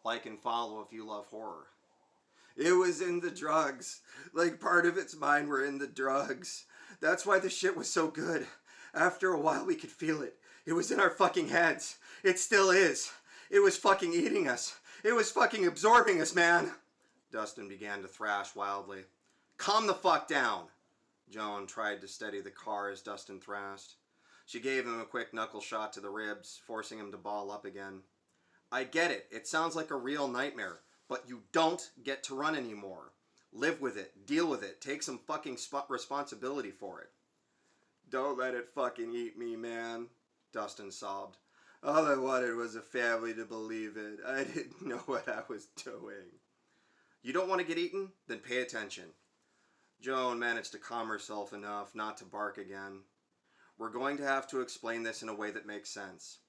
Like and follow if you love horror. It was in the drugs. Like part of its mind were in the drugs. That's why the shit was so good. After a while we could feel it. It was in our fucking heads. It still is. It was fucking eating us. It was fucking absorbing us, man. Dustin began to thrash wildly. Calm the fuck down. Joan tried to steady the car as Dustin thrashed. She gave him a quick knuckle shot to the ribs, forcing him to ball up again. I get it. It sounds like a real nightmare. But you don't get to run anymore. Live with it. Deal with it. Take some fucking responsibility for it. Don't let it fucking eat me, man. Dustin sobbed. All I wanted was a family to believe it. I didn't know what I was doing. You don't want to get eaten? Then pay attention. Joan managed to calm herself enough not to bark again. We're going to have to explain this in a way that makes sense.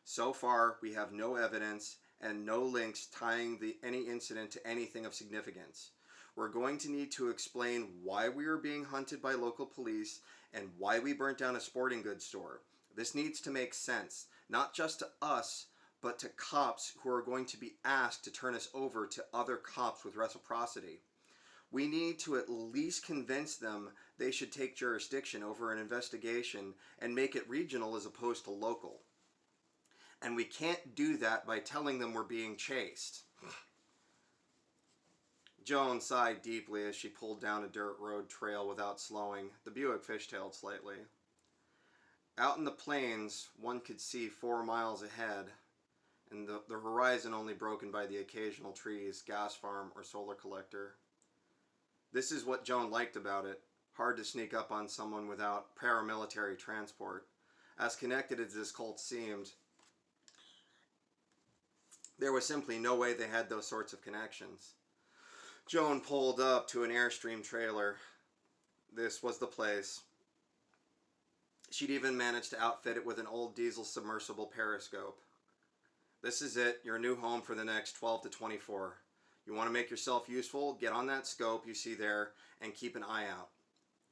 So far, we have no evidence and no links tying any incident to anything of significance. We're going to need to explain why we are being hunted by local police and why we burnt down a sporting goods store. This needs to make sense, not just to us, but to cops who are going to be asked to turn us over to other cops with reciprocity. We need to at least convince them they should take jurisdiction over an investigation and make it regional as opposed to local. And we can't do that by telling them we're being chased. Joan sighed deeply as she pulled down a dirt road trail without slowing. The Buick fishtailed slightly. Out in the plains, one could see 4 miles ahead, and the horizon only broken by the occasional trees, gas farm, or solar collector. This is what Joan liked about it. Hard to sneak up on someone without paramilitary transport. As connected as this cult seemed, there was simply no way they had those sorts of connections. Joan pulled up to an Airstream trailer. This was the place. She'd even managed to outfit it with an old diesel submersible periscope. This is it, your new home for the next 12 to 24. You want to make yourself useful? Get on that scope you see there and keep an eye out,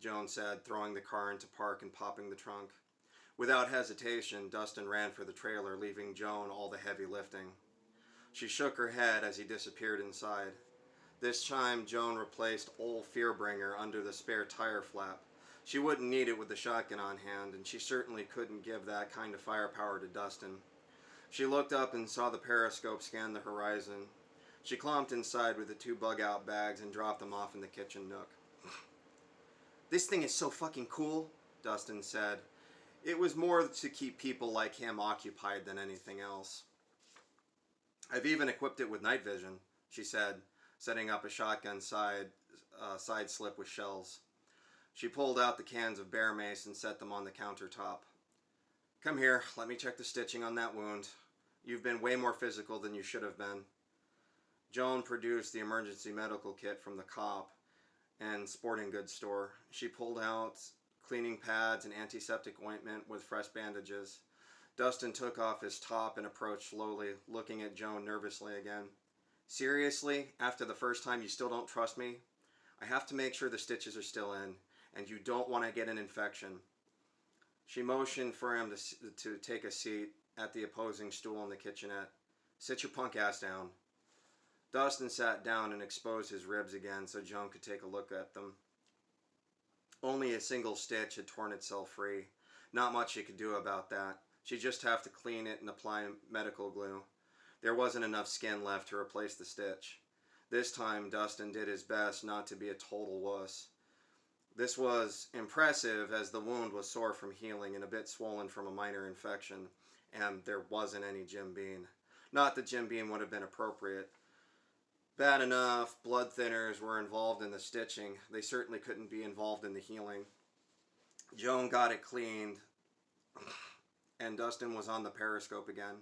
Joan said, throwing the car into park and popping the trunk. Without hesitation, Dustin ran for the trailer, leaving Joan all the heavy lifting. She shook her head as he disappeared inside. This time, Joan replaced old Fearbringer under the spare tire flap. She wouldn't need it with the shotgun on hand, and she certainly couldn't give that kind of firepower to Dustin. She looked up and saw the periscope scan the horizon. She clomped inside with the 2 bug-out bags and dropped them off in the kitchen nook. This thing is so fucking cool, Dustin said. It was more to keep people like him occupied than anything else. I've even equipped it with night vision, she said, setting up a shotgun side slip with shells. She pulled out the cans of bear mace and set them on the countertop. Come here, let me check the stitching on that wound. You've been way more physical than you should have been. Joan produced the emergency medical kit from the cop and sporting goods store. She pulled out cleaning pads and antiseptic ointment with fresh bandages. Dustin took off his top and approached slowly, looking at Joan nervously again. Seriously? After the first time you still don't trust me? I have to make sure the stitches are still in, and you don't want to get an infection. She motioned for him to take a seat at the opposing stool in the kitchenette. Sit your punk ass down. Dustin sat down and exposed his ribs again so Joan could take a look at them. Only a single stitch had torn itself free. Not much she could do about that. She'd just have to clean it and apply medical glue. There wasn't enough skin left to replace the stitch. This time, Dustin did his best not to be a total wuss. This was impressive as the wound was sore from healing and a bit swollen from a minor infection, and there wasn't any Jim Beam. Not that Jim Beam would have been appropriate. Bad enough, blood thinners were involved in the stitching. They certainly couldn't be involved in the healing. Joan got it cleaned, and Dustin was on the periscope again.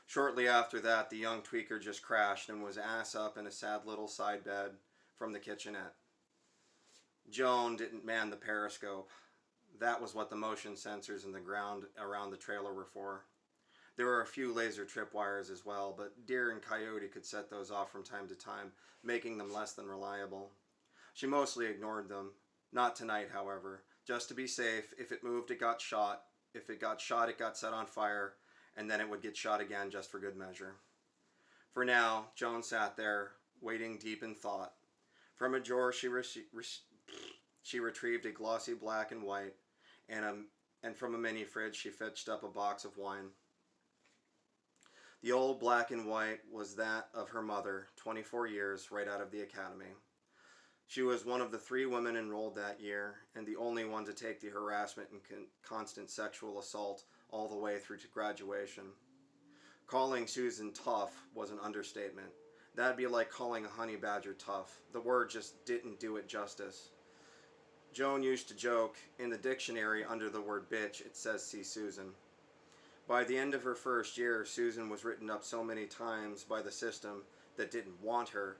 Shortly after that, the young tweaker just crashed and was ass up in a sad little side bed from the kitchenette. Joan didn't man the periscope. That was what the motion sensors in the ground around the trailer were for. There were a few laser tripwires as well, but deer and coyote could set those off from time to time, making them less than reliable. She mostly ignored them. Not tonight, however. Just to be safe, if it moved, it got shot. If it got shot, it got set on fire, and then it would get shot again just for good measure. For now, Joan sat there, waiting deep in thought. From a drawer she retrieved a glossy black and white, and from a mini fridge she fetched up a box of wine. The old black and white was that of her mother, 24 years, right out of the academy. She was one of the 3 women enrolled that year, and the only one to take the harassment and constant sexual assault all the way through to graduation. Calling Susan tough was an understatement. That'd be like calling a honey badger tough. The word just didn't do it justice. Joan used to joke, in the dictionary under the word bitch, it says see Susan. By the end of her first year, Susan was written up so many times by the system that didn't want her,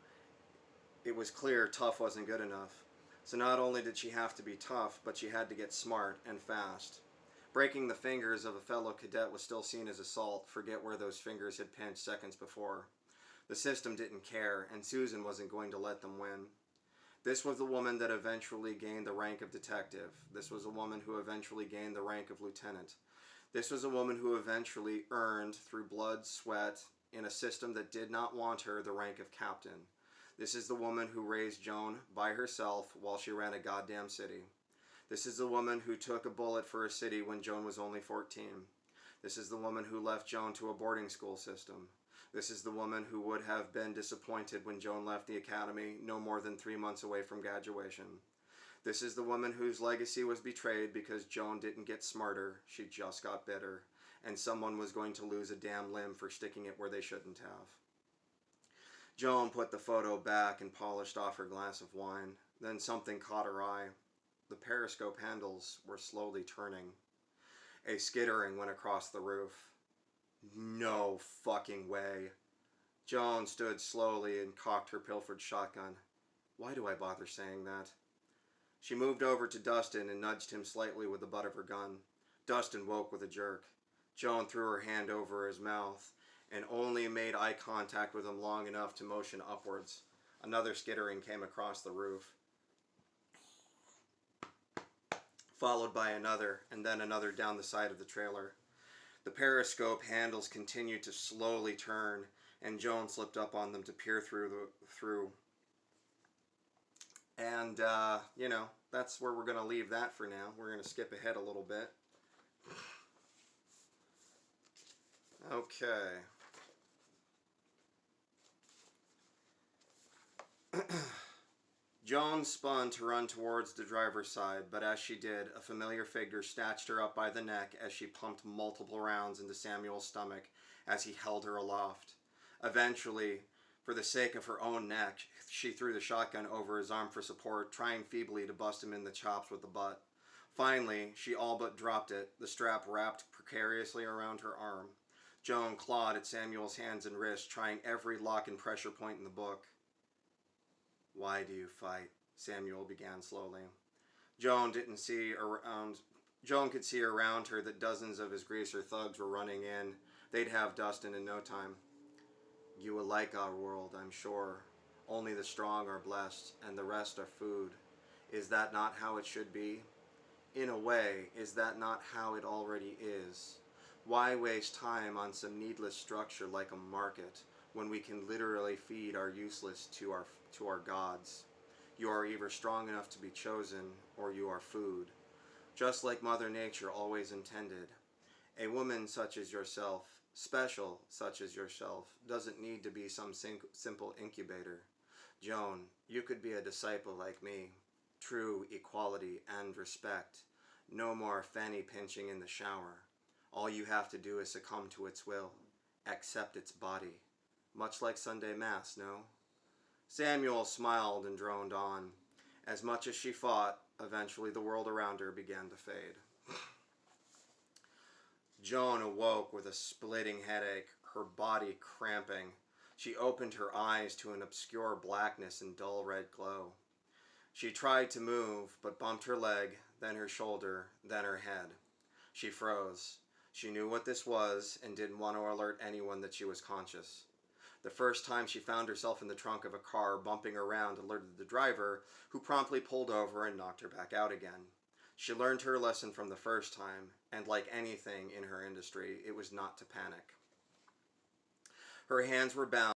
it was clear tough wasn't good enough. So not only did she have to be tough, but she had to get smart and fast. Breaking the fingers of a fellow cadet was still seen as assault, forget where those fingers had pinched seconds before. The system didn't care, and Susan wasn't going to let them win. This was the woman that eventually gained the rank of detective. This was a woman who eventually gained the rank of lieutenant. This was a woman who eventually earned, through blood, sweat, in a system that did not want her, the rank of captain. This is the woman who raised Joan by herself while she ran a goddamn city. This is the woman who took a bullet for a city when Joan was only 14. This is the woman who left Joan to a boarding school system. This is the woman who would have been disappointed when Joan left the academy no more than 3 months away from graduation. This is the woman whose legacy was betrayed because Joan didn't get smarter, she just got bitter, and someone was going to lose a damn limb for sticking it where they shouldn't have. Joan put the photo back and polished off her glass of wine. Then something caught her eye. The periscope handles were slowly turning. A skittering went across the roof. No fucking way. Joan stood slowly and cocked her pilfered shotgun. Why do I bother saying that? She moved over to Dustin and nudged him slightly with the butt of her gun. Dustin woke with a jerk. Joan threw her hand over his mouth and only made eye contact with him long enough to motion upwards. Another skittering came across the roof, followed by another, and then another down the side of the trailer. The periscope handles continued to slowly turn, and Joan slipped up on them to peer through. And, that's where we're going to leave that for now. We're going to skip ahead a little bit. Okay. Joan spun to run towards the driver's side, but as she did, a familiar figure snatched her up by the neck as she pumped multiple rounds into Samuel's stomach as he held her aloft. Eventually, for the sake of her own neck, she threw the shotgun over his arm for support, trying feebly to bust him in the chops with the butt. Finally, she all but dropped it, the strap wrapped precariously around her arm. Joan clawed at Samuel's hands and wrists, trying every lock and pressure point in the book. Why do you fight? Samuel began slowly. Joan could see around her that dozens of his greaser thugs were running in. They'd have Dustin in no time. You will like our world, I'm sure. Only the strong are blessed, and the rest are food. Is that not how it should be? In a way, is that not how it already is? Why waste time on some needless structure like a market when we can literally feed our useless to our gods? You are either strong enough to be chosen, or you are food. Just like Mother Nature always intended. A woman such as yourself, special such as yourself, doesn't need to be some simple incubator. Joan, you could be a disciple like me. True equality and respect. No more fanny pinching in the shower. All you have to do is succumb to its will. Accept its body. Much like Sunday Mass, no? Samuel smiled and droned on. As much as she fought, eventually the world around her began to fade. Joan awoke with a splitting headache, her body cramping. She opened her eyes to an obscure blackness and dull red glow. She tried to move, but bumped her leg, then her shoulder, then her head. She froze. She knew what this was and didn't want to alert anyone that she was conscious. The first time she found herself in the trunk of a car bumping around alerted the driver, who promptly pulled over and knocked her back out again. She learned her lesson from the first time, and like anything in her industry, it was not to panic. Her hands were bound.